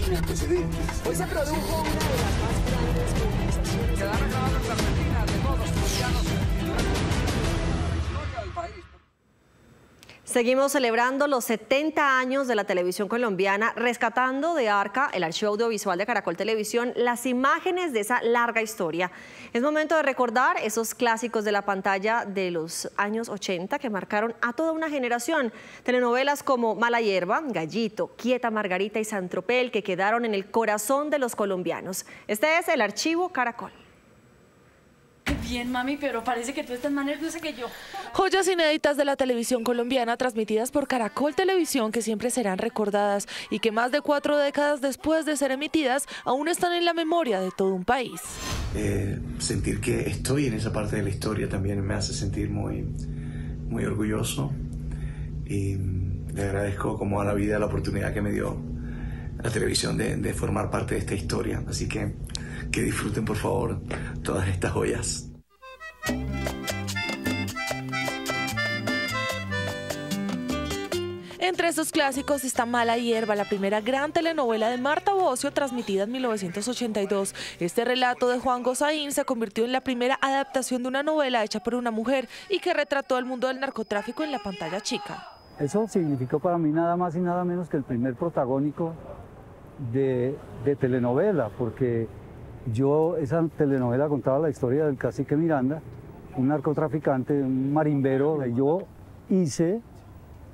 tiene antecedentes. Hoy se produjo una de las más grandes movilizaciones. Quedaron grabadas las retinas de todos los colombianos durante la historia del país. Seguimos celebrando los 70 años de la televisión colombiana, rescatando de Arca, el archivo audiovisual de Caracol Televisión, las imágenes de esa larga historia. Es momento de recordar esos clásicos de la pantalla de los años 80 que marcaron a toda una generación. Telenovelas como Mala Hierba, Gallito, Quieta Margarita y San Tropel, que quedaron en el corazón de los colombianos. Este es el archivo Caracol. Bien, mami, pero parece que tú estás más nerviosa que yo. Joyas inéditas de la televisión colombiana transmitidas por Caracol Televisión, que siempre serán recordadas y que más de 4 décadas después de ser emitidas aún están en la memoria de todo un país. Sentir que estoy en esa parte de la historia también me hace sentir muy orgulloso, y le agradezco como a la vida la oportunidad que me dio la televisión de formar parte de esta historia. Así que disfruten por favor todas estas joyas. Entre esos clásicos está Mala Hierba, la primera gran telenovela de Marta Bosio, transmitida en 1982. Este relato de Juan Gozaín se convirtió en la primera adaptación de una novela hecha por una mujer y que retrató el mundo del narcotráfico en la pantalla chica. Eso significó para mí nada más y nada menos que el primer protagónico de telenovela, porque esa telenovela contaba la historia del cacique Miranda, un narcotraficante, un marimbero, y yo hice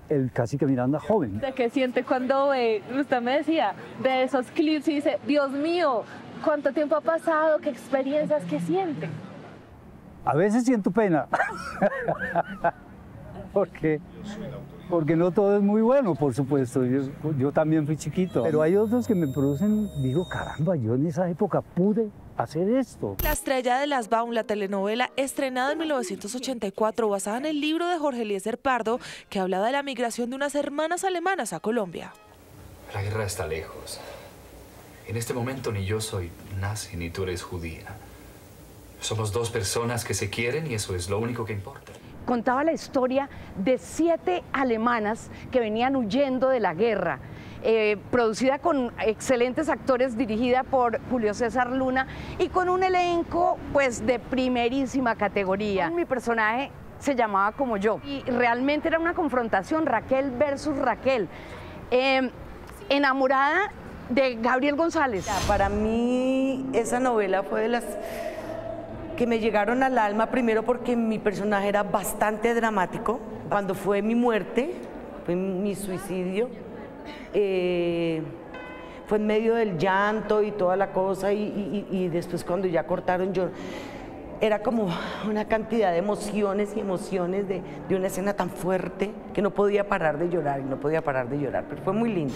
el cacique Miranda joven. ¿Qué siente cuando ve? Usted me decía de esos clips y dice, Dios mío, ¿cuánto tiempo ha pasado? ¿Qué experiencias? ¿Qué siente? A veces siento pena, porque no todo es muy bueno, por supuesto. Yo también fui chiquito, pero hay otros que me producen, digo, caramba, yo en esa época pude hacer esto. La estrella de las Baum, la telenovela estrenada en 1984, basada en el libro de Jorge Eliezer Pardo, que hablaba de la migración de unas hermanas alemanas a Colombia. La guerra está lejos. En este momento ni yo soy nazi ni tú eres judía. Somos dos personas que se quieren y eso es lo único que importa. Contaba la historia de 7 alemanas que venían huyendo de la guerra, producida con excelentes actores, dirigida por Julio César Luna y con un elenco pues de primerísima categoría. Mi personaje se llamaba Como Yo y realmente era una confrontación, Raquel versus Raquel, enamorada de Gabriel González. Para mí esa novela fue de las que me llegaron al alma, primero porque mi personaje era bastante dramático. Cuando fue mi muerte, fue mi suicidio, fue en medio del llanto y toda la cosa, y después cuando ya cortaron, era como una cantidad de emociones y emociones de una escena tan fuerte que no podía parar de llorar, pero fue muy lindo.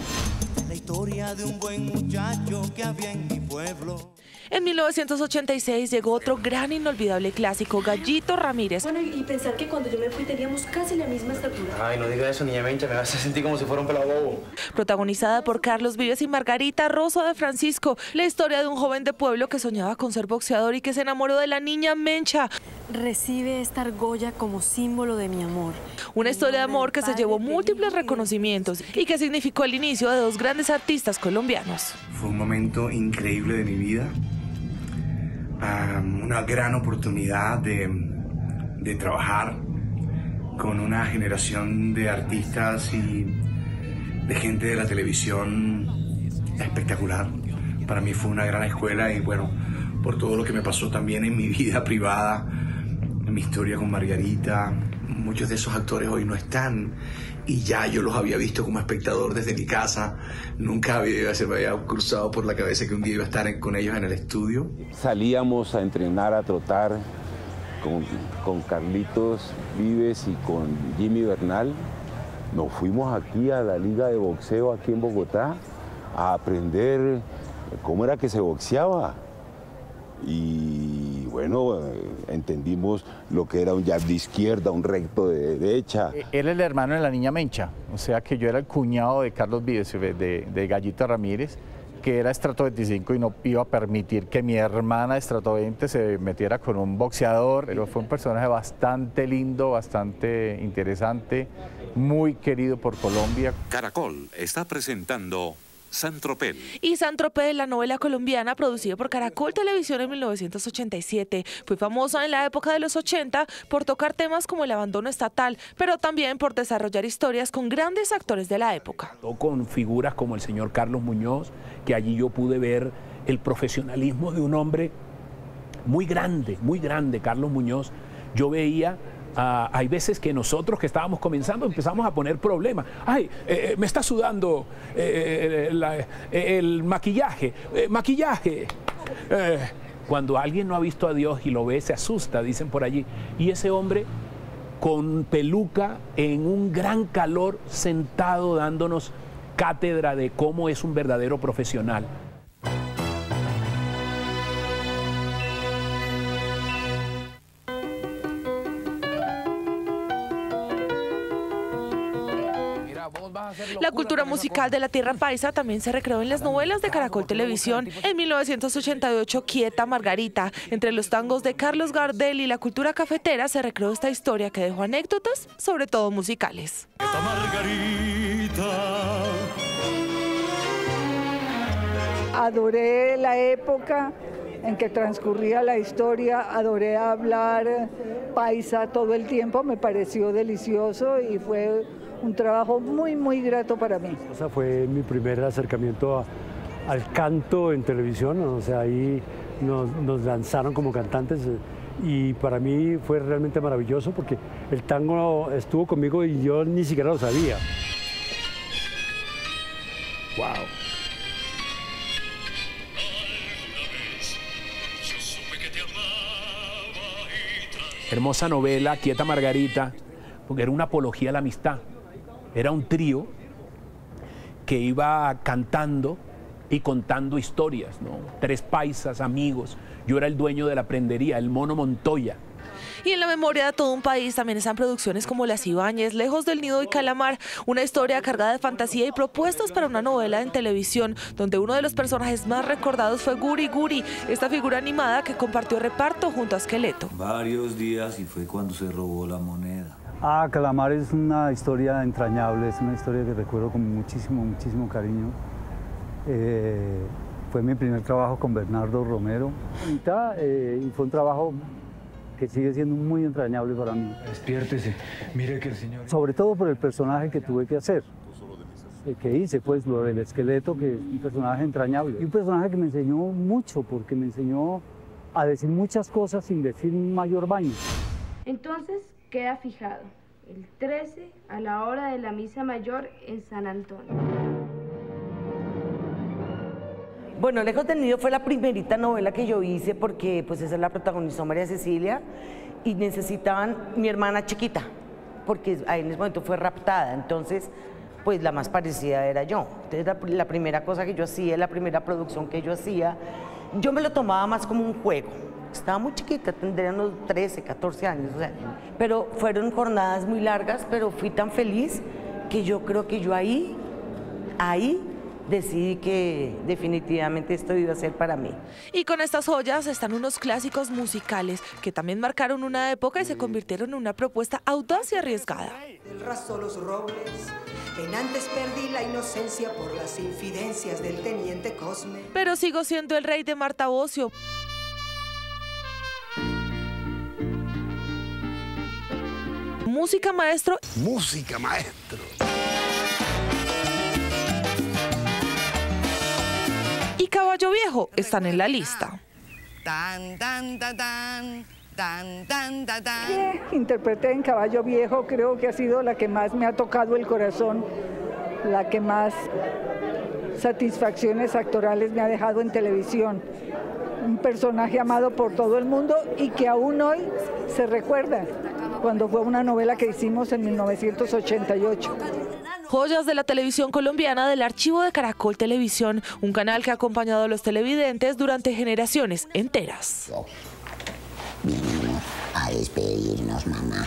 La historia de un buen muchacho que había en mi pueblo. En 1986 llegó otro gran inolvidable clásico, Gallito Ramírez. Bueno, y pensar que cuando yo me fui teníamos casi la misma estatura. Ay, no diga eso, niña Mencha, me vas a sentir como si fuera un pelado bobo. Protagonizada por Carlos Vives y Margarita Rosa de Francisco, la historia de un joven de pueblo que soñaba con ser boxeador y que se enamoró de la niña Mencha. Recibe esta argolla como símbolo de mi amor. Una historia de amor que se llevó múltiples reconocimientos y que significó el inicio de dos grandes artistas colombianos. Fue un momento increíble de mi vida. Una gran oportunidad de trabajar con una generación de artistas y de gente de la televisión espectacular. Para mí fue una gran escuela y bueno, por todo lo que me pasó también en mi vida privada, en mi historia con Margarita. Muchos de esos actores hoy no están y ya yo los había visto como espectador desde mi casa. Nunca se me había cruzado por la cabeza que un día iba a estar con ellos en el estudio. Salíamos a entrenar, a trotar con Carlitos Vives y con Jimmy Bernal. Nos fuimos aquí a la liga de boxeo aquí en Bogotá a aprender cómo era que se boxeaba. Y bueno, entendimos lo que era un jab de izquierda, un recto de derecha. Él es el hermano de la niña Mencha, o sea que yo era el cuñado de Carlos Vives, de Gallito Ramírez, que era estrato 25 y no iba a permitir que mi hermana estrato 20 se metiera con un boxeador. Pero fue un personaje bastante lindo, bastante interesante, muy querido por Colombia. Caracol está presentando Saint-Tropez. Y Saint-Tropez, la novela colombiana producida por Caracol Televisión en 1987, fue famosa en la época de los 80 por tocar temas como el abandono estatal, pero también por desarrollar historias con grandes actores de la época. Con figuras como el señor Carlos Muñoz, que allí yo pude ver el profesionalismo de un hombre muy grande, Carlos Muñoz. Yo veía... hay veces que nosotros que estábamos comenzando empezamos a poner problemas. Ay, me está sudando el maquillaje, Cuando alguien no ha visto a Dios y lo ve, se asusta, dicen por allí. Y ese hombre con peluca, en un gran calor, sentado dándonos cátedra de cómo es un verdadero profesional. La cultura musical de la tierra paisa también se recreó en las novelas de Caracol Televisión. En 1988, Quieta Margarita, entre los tangos de Carlos Gardel y la cultura cafetera, se recreó esta historia que dejó anécdotas, sobre todo musicales. Quieta Margarita. Adoré la época en que transcurría la historia, adoré hablar paisa todo el tiempo, me pareció delicioso y fue un trabajo muy grato para mí. Ese fue mi primer acercamiento al canto en televisión, o sea, ahí nos lanzaron como cantantes y para mí fue realmente maravilloso porque el tango estuvo conmigo y yo ni siquiera lo sabía. Wow. Hermosa novela, Quieta Margarita, porque era una apología a la amistad. Era un trío que iba cantando y contando historias, ¿no? 3 paisas, amigos. Yo era el dueño de la prendería, el Mono Montoya. Y en la memoria de todo un país también están producciones como Las Ibáñez, Lejos del Nido y Calamar, una historia cargada de fantasía y propuestas para una novela en televisión, donde uno de los personajes más recordados fue Guri Guri, esta figura animada que compartió reparto junto a Esqueleto. Varios días y fue cuando se robó la moneda. Calamar es una historia entrañable, es una historia que recuerdo con muchísimo cariño. Fue mi primer trabajo con Bernardo Romero. Y fue un trabajo que sigue siendo muy entrañable para mí. Despiértese, mire que el señor... Sobre todo por el personaje que tuve que hacer, que hice, pues, lo del Esqueleto, que es un personaje entrañable. Y un personaje que me enseñó mucho, porque me enseñó a decir muchas cosas sin decir un mayor baño. Entonces queda fijado, el 13 a la hora de la misa mayor en San Antonio. Bueno, Lejos del Nido fue la primerita novela que yo hice porque pues esa la protagonizó María Cecilia y necesitaban mi hermana chiquita porque en ese momento fue raptada, entonces pues la más parecida era yo. Entonces la primera cosa que yo hacía, la primera producción que yo hacía, yo me lo tomaba más como un juego. Estaba muy chiquita, tendría unos 13, 14 años, o sea, pero fueron jornadas muy largas, pero fui tan feliz que yo creo que yo ahí decidí que definitivamente esto iba a ser para mí. Y con estas joyas están unos clásicos musicales que también marcaron una época y se convirtieron en una propuesta audaz y arriesgada. Del rastro los robles, en antes perdí la inocencia por las infidencias del teniente Cosme. Pero sigo siendo el rey de Marta Bosio. Música maestro. Música maestro. Y Caballo Viejo están en la lista. Que interpreté en Caballo Viejo creo que ha sido la que más me ha tocado el corazón, la que más satisfacciones actorales me ha dejado en televisión. Un personaje amado por todo el mundo y que aún hoy se recuerda, cuando fue una novela que hicimos en 1988. Joyas de la televisión colombiana del archivo de Caracol Televisión, un canal que ha acompañado a los televidentes durante generaciones enteras. Venimos a despedirnos, mamá.